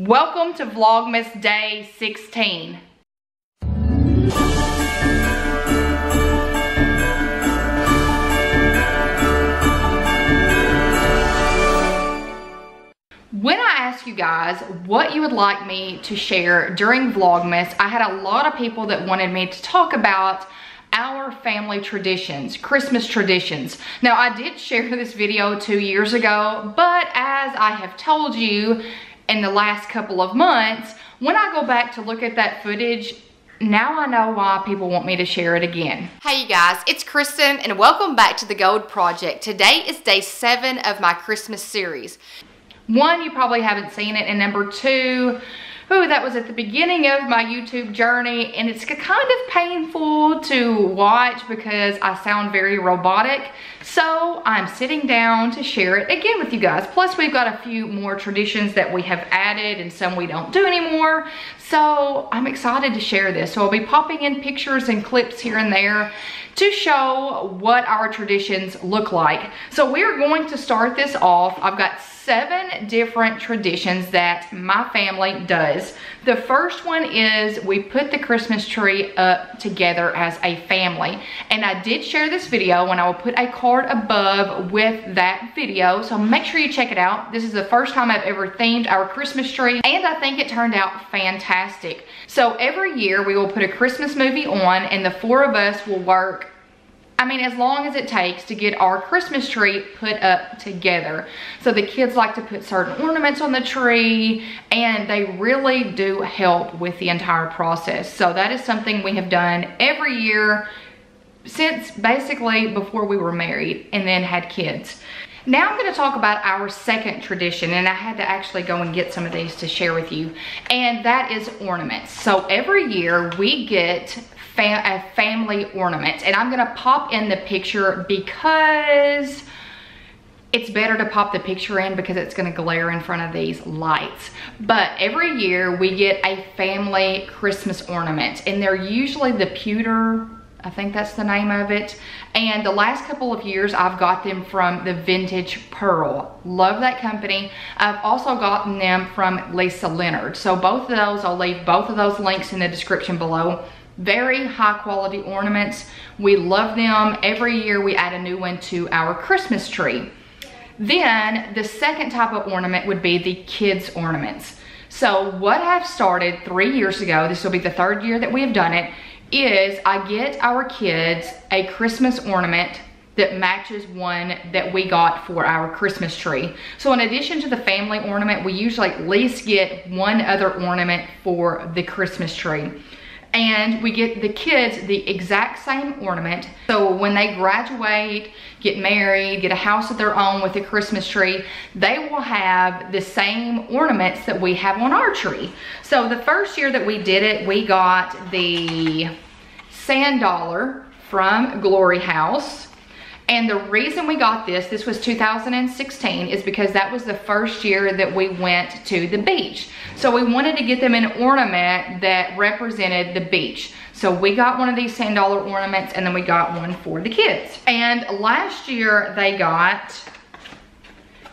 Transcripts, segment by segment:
Welcome to Vlogmas Day 16. When I asked you guys what you would like me to share during Vlogmas, I had a lot of people that wanted me to talk about our family traditions, Christmas traditions. Now, I did share this video 2 years ago, but as I have told you in the last couple of months, when I go back to look at that footage, now I know why people want me to share it again. Hey you guys, it's Kristen and welcome back to the Gold Project. Today is day 7 of my Christmas series. 1, you probably haven't seen it, and number 2, that was at the beginning of my YouTube journey, and it's kind of painful to watch because I sound very robotic. So I'm sitting down to share it again with you guys. Plus we've got a few more traditions that we have added and some we don't do anymore. So I'm excited to share this. So I'll be popping in pictures and clips here and there to show what our traditions look like. So we're going to start this off. I've got 7 different traditions that my family does. The first one is we put the Christmas tree up together as a family. And I did share this video, and I will put a card above with that video. So make sure you check it out. This is the first time I've ever themed our Christmas tree, and I think it turned out fantastic. So every year we will put a Christmas movie on, and the 4 of us will work, as long as it takes to get our Christmas tree put up together. So the kids like to put certain ornaments on the tree, and they really do help with the entire process. So that is something we have done every year since basically before we were married and then had kids. Now I'm going to talk about our second tradition, and I had to actually go and get some of these to share with you, and that is ornaments. So every year we get a family ornament, and I'm going to pop in the picture because it's better to pop the picture in because it's going to glare in front of these lights. But every year we get a family Christmas ornament, and they're usually the pewter, I think that's the name of it. And the last couple of years I've got them from the Vintage Pearl. Love that company. I've also gotten them from Lisa Leonard. So both of those, I'll leave both of those links in the description below. Very high quality ornaments. We love them. Every year we add a new one to our Christmas tree. Then the second type of ornament would be the kids ornaments. So what I've started 3 years ago, this will be the 3rd year that we have done it, is I get our kids a Christmas ornament that matches one that we got for our Christmas tree. So in addition to the family ornament, we usually at least get one other ornament for the Christmas tree. And we get the kids the exact same ornament. So when they graduate, get married, get a house of their own with a Christmas tree, they will have the same ornaments that we have on our tree. So the first year that we did it, we got the sand dollar from Glory House. And the reason we got this was 2016, is because that was the first year that we went to the beach. So we wanted to get them an ornament that represented the beach. So we got one of these sand dollar ornaments, and then we got one for the kids. And last year they got,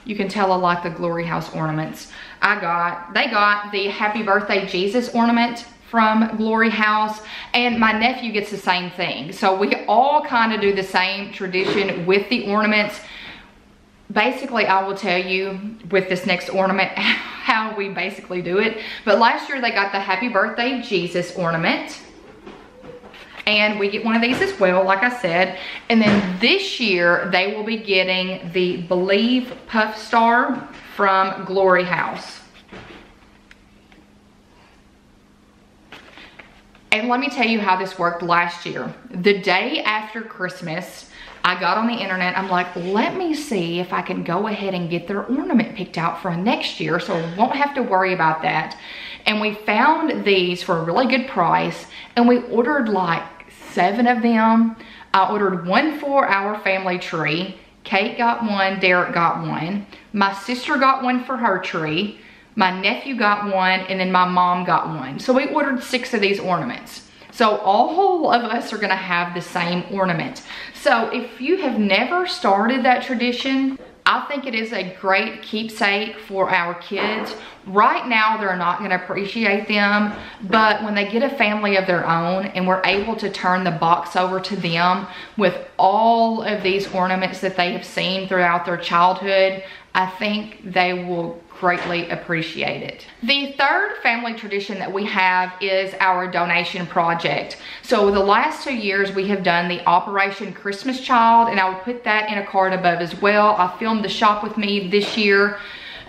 you can tell I like the Glory House ornaments. They got the Happy Birthday Jesus ornament from Glory House, and my nephew gets the same thing. So we all kind of do the same tradition with the ornaments. Basically, I will tell you with this next ornament how we basically do it. But last year they got the Happy Birthday Jesus ornament, and we get one of these as well, like I said. And then this year they will be getting the Believe Puff Star from Glory House. And let me tell you how this worked last year. The day after Christmas, I got on the internet. I'm like, let me see if I can go ahead and get their ornament picked out for next year, so I won't have to worry about that. And we found these for a really good price, and we ordered like 7 of them. I ordered one for our family tree. Kate got one, Derek got one. My sister got one for her tree. My nephew got one, and then my mom got one. So we ordered 6 of these ornaments. So all of us are gonna have the same ornament. So if you have never started that tradition, I think it is a great keepsake for our kids. Right now, they're not going to appreciate them, but when they get a family of their own and we're able to turn the box over to them with all of these ornaments that they have seen throughout their childhood, I think they will greatly appreciate it. The third family tradition that we have is our donation project. So the last 2 years we have done the Operation Christmas Child, and I will put that in a card above as well. I filmed the shop with me this year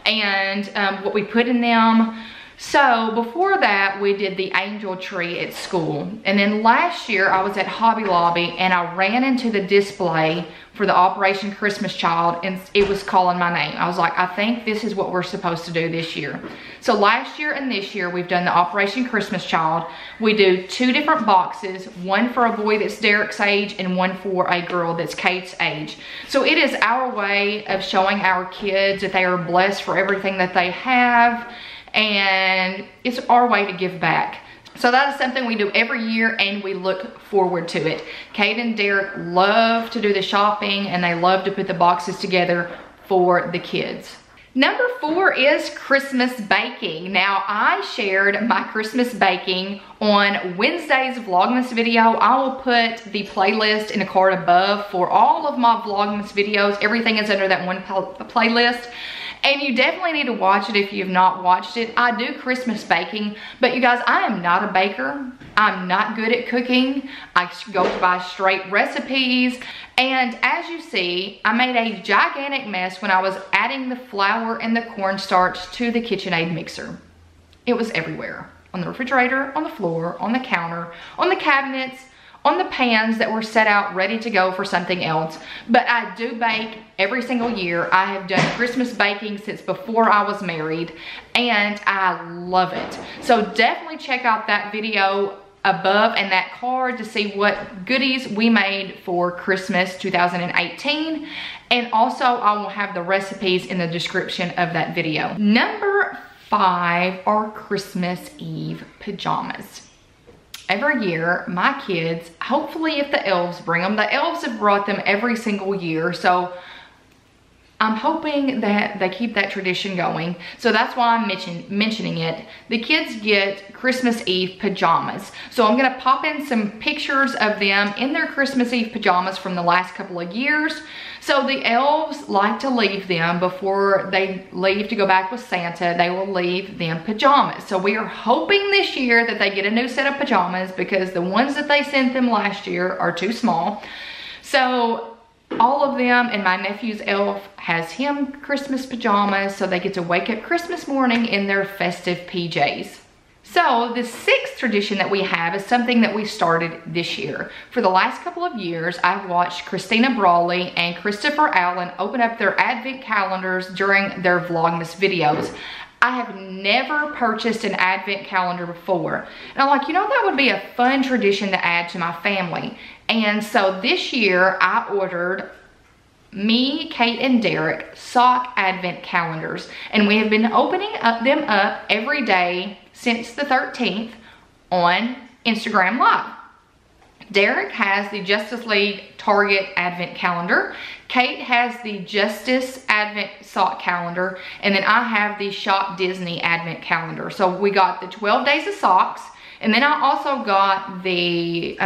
and what we put in them. So before that, we did the angel tree at school. And then last year I was at Hobby Lobby and I ran into the display for the Operation Christmas Child and it was calling my name. I was like, I think this is what we're supposed to do this year. So last year and this year we've done the Operation Christmas Child. We do 2 different boxes, one for a boy that's Derek's age and one for a girl that's Kate's age. So it is our way of showing our kids that they are blessed for everything that they have, and it's our way to give back. So that is something we do every year and we look forward to it. Kate and Derek love to do the shopping and they love to put the boxes together for the kids. Number 4 is Christmas baking. Now, I shared my Christmas baking on Wednesday's Vlogmas video. I will put the playlist in a card above for all of my Vlogmas videos. Everything is under that one playlist. And you definitely need to watch it if you have not watched it. I do Christmas baking, but you guys, I am not a baker. I'm not good at cooking. I go by straight recipes. And as you see, I made a gigantic mess when I was adding the flour and the cornstarch to the KitchenAid mixer. It was everywhere. On the refrigerator, on the floor, on the counter, on the cabinets, on the pans that were set out ready to go for something else. But I do bake every single year. I have done Christmas baking since before I was married and I love it. So definitely check out that video above and that card to see what goodies we made for Christmas 2018. And also I will have the recipes in the description of that video. Number 5 are Christmas Eve pajamas. Every year, my kids, hopefully if the elves bring them, the elves have brought them every single year, so I'm hoping that they keep that tradition going. So that's why I'm mentioning it. The kids get Christmas Eve pajamas. So I'm gonna pop in some pictures of them in their Christmas Eve pajamas from the last couple of years. So the elves like to leave them before they leave to go back with Santa. They will leave them pajamas. So we are hoping this year that they get a new set of pajamas because the ones that they sent them last year are too small. So all of them, and my nephew's elf has him Christmas pajamas, so they get to wake up Christmas morning in their festive PJs. So the 6th tradition that we have is something that we started this year. For the last couple of years, I've watched Christina Brawley and Christopher Allen open up their advent calendars during their Vlogmas videos. I have never purchased an advent calendar before. And I'm like, you know, that would be a fun tradition to add to my family. And so this year I ordered me, Kate, and Derek sock advent calendars. And we have been opening them up every day since the 13th on Instagram Live. Derek has the Justice League Target Advent Calendar. Kate has the Justice Advent Sock Calendar. And then I have the Shop Disney Advent Calendar. So we got the 12 Days of Socks. And then I also got the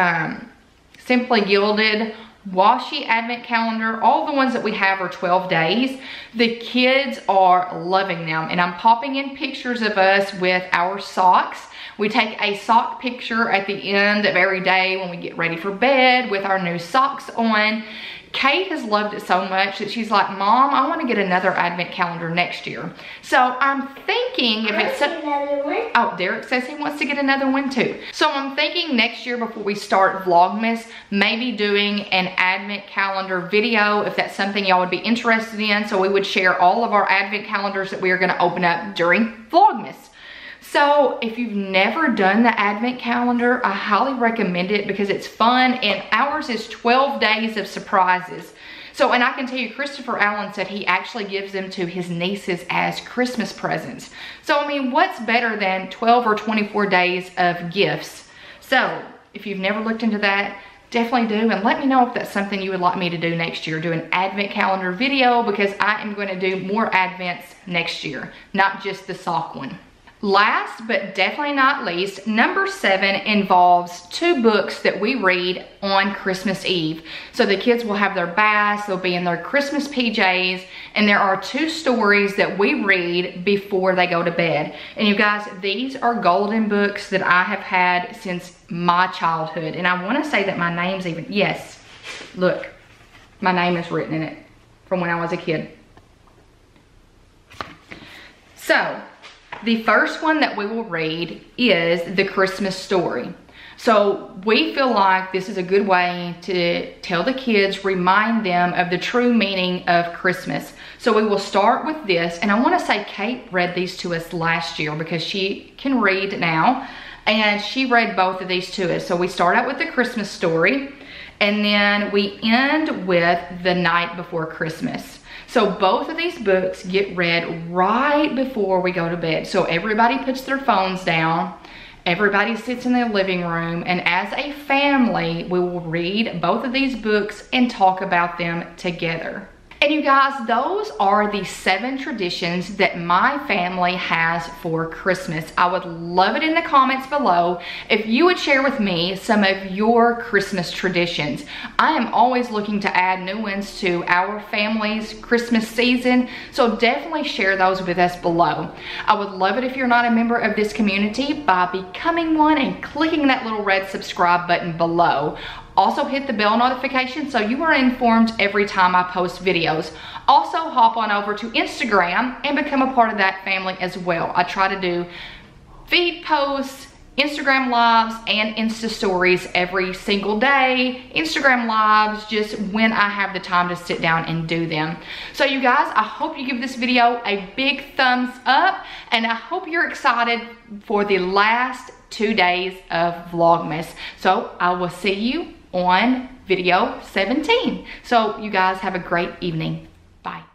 Simply Gilded Washi Advent Calendar. All the ones that we have are 12 days. The kids are loving them. And I'm popping in pictures of us with our socks. We take a sock picture at the end of every day when we get ready for bed with our new socks on. Kate has loved it so much that she's like, Mom, I want to get another advent calendar next year. So I'm thinking if it's another one. Oh, Derek says he wants to get another one too. So I'm thinking next year before we start Vlogmas, maybe doing an advent calendar video if that's something y'all would be interested in. So we would share all of our advent calendars that we are going to open up during Vlogmas. So if you've never done the advent calendar, I highly recommend it because it's fun, and ours is 12 days of surprises. So, and I can tell you, Christopher Allen said he actually gives them to his nieces as Christmas presents. So, I mean, what's better than 12 or 24 days of gifts? So, if you've never looked into that, definitely do. And let me know if that's something you would like me to do next year. Do an advent calendar video, because I am going to do more advents next year, not just the sock one. Last but definitely not least, number 7 involves 2 books that we read on Christmas Eve. So the kids will have their baths, they'll be in their Christmas PJs, and there are 2 stories that we read before they go to bed. And you guys, these are golden books that I have had since my childhood. And I want to say that my name's even, yes, look, my name is written in it from when I was a kid. So, the first one that we will read is The Christmas Story. So we feel like this is a good way to tell the kids, remind them of the true meaning of Christmas. So we will start with this, and I want to say Kate read these to us last year because she can read now, and she read both of these to us. So we start out with The Christmas Story, and then we end with The Night Before Christmas. So both of these books get read right before we go to bed. So everybody puts their phones down, everybody sits in their living room, and as a family, we will read both of these books and talk about them together. And you guys, those are the 7 traditions that my family has for Christmas. I would love it in the comments below if you would share with me some of your Christmas traditions. I am always looking to add new ones to our family's Christmas season, so definitely share those with us below. I would love it if you're not a member of this community by becoming one and clicking that little red subscribe button below. Also hit the bell notification so you are informed every time I post videos. Also hop on over to Instagram and become a part of that family as well. I try to do feed posts, Instagram lives, and Insta stories every single day. Instagram lives just when I have the time to sit down and do them. So you guys, I hope you give this video a big thumbs up, and I hope you're excited for the last 2 days of Vlogmas. So I will see you on video 17. So you guys have a great evening. Bye.